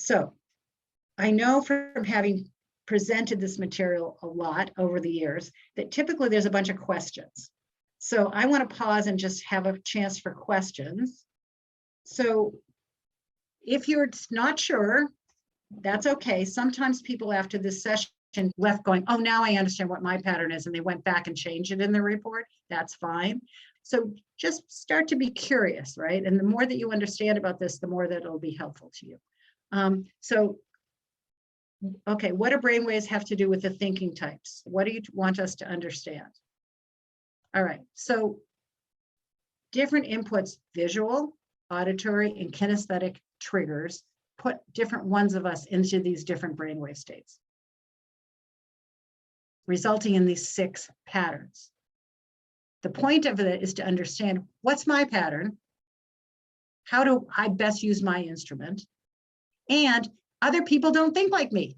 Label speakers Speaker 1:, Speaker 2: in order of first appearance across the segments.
Speaker 1: So I know from having presented this material a lot over the years that typically there's a bunch of questions. So I want to pause and just have a chance for questions. So if you're not sure, that's okay. Sometimes people after this session left going, oh, now I understand what my pattern is, and they went back and changed it in their report. That's fine. So just start to be curious, right? And the more that you understand about this, the more that it'll be helpful to you. Okay, what do brainwaves have to do with the thinking types? What do you want us to understand? All right, so different inputs, visual, auditory, and kinesthetic triggers put different ones of us into these different brainwave states, resulting in these 6 patterns. The point of it is to understand what's my pattern, how do I best use my instrument, and other people don't think like me.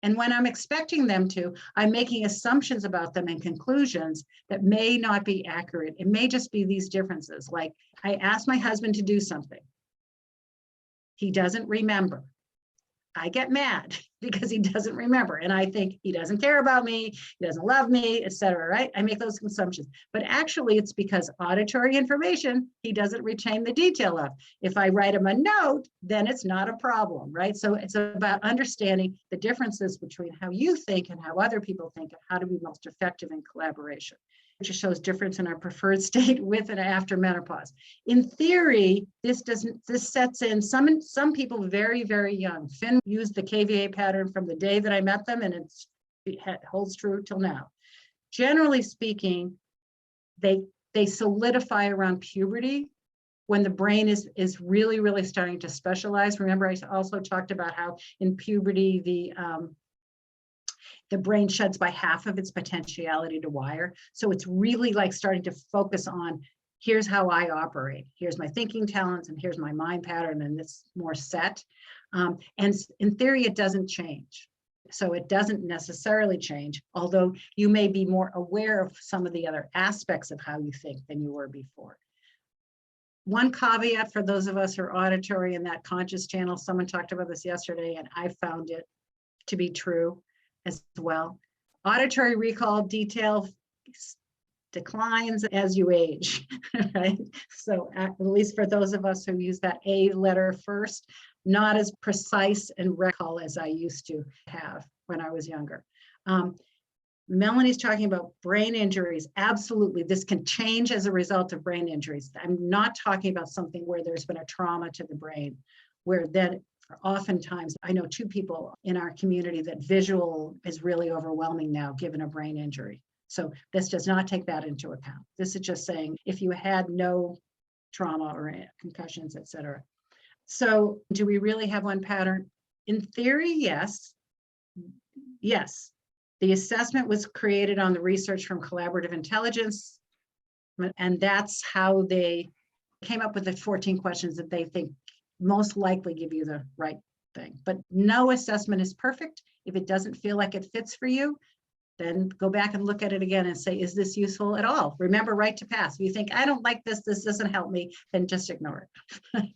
Speaker 1: And when I'm expecting them to, I'm making assumptions about them and conclusions that may not be accurate. It may just be these differences. Like I asked my husband to do something. He doesn't remember. I get mad because he doesn't remember. And I think he doesn't care about me, he doesn't love me, etc. Right? I make those assumptions. But actually it's because auditory information, he doesn't retain the detail of. If I write him a note, then it's not a problem, right? So it's about understanding the differences between how you think and how other people think and how to be most effective in collaboration. It just shows difference in our preferred state with and after menopause. In theory, this sets in some people very, very young. Finn used the KVA pattern from the day that I met them, and it holds true till now. Generally speaking, they solidify around puberty when the brain is really, really starting to specialize. Remember, I also talked about how in puberty, the brain sheds by half of its potentiality to wire. So it's really like starting to focus on, here's how I operate. Here's my thinking talents, and here's my mind pattern, and it's more set. And in theory, it doesn't change. So it doesn't necessarily change, although you may be more aware of some of the other aspects of how you think than you were before. One caveat for those of us who are auditory in that conscious channel, someone talked about this yesterday, and I found it to be true as well. Auditory recall detail declines as you age, right? So at least for those of us who use that A letter first, not as precise and recall as I used to have when I was younger. Melanie's talking about brain injuries. Absolutely, this can change as a result of brain injuries. I'm not talking about something where there's been a trauma to the brain, where then oftentimes, I know 2 people in our community that visual is really overwhelming now, given a brain injury. So this does not take that into account. This is just saying if you had no trauma or concussions, etc. So do we really have one pattern? In theory, yes. Yes. The assessment was created on the research from Collaborative Intelligence, and that's how they came up with the 14 questions that they think most likely give you the right thing. But no assessment is perfect. If it doesn't feel like it fits for you, then go back and look at it again and say, is this useful at all? Remember, right to pass. If you think, I don't like this, this doesn't help me, then just ignore it.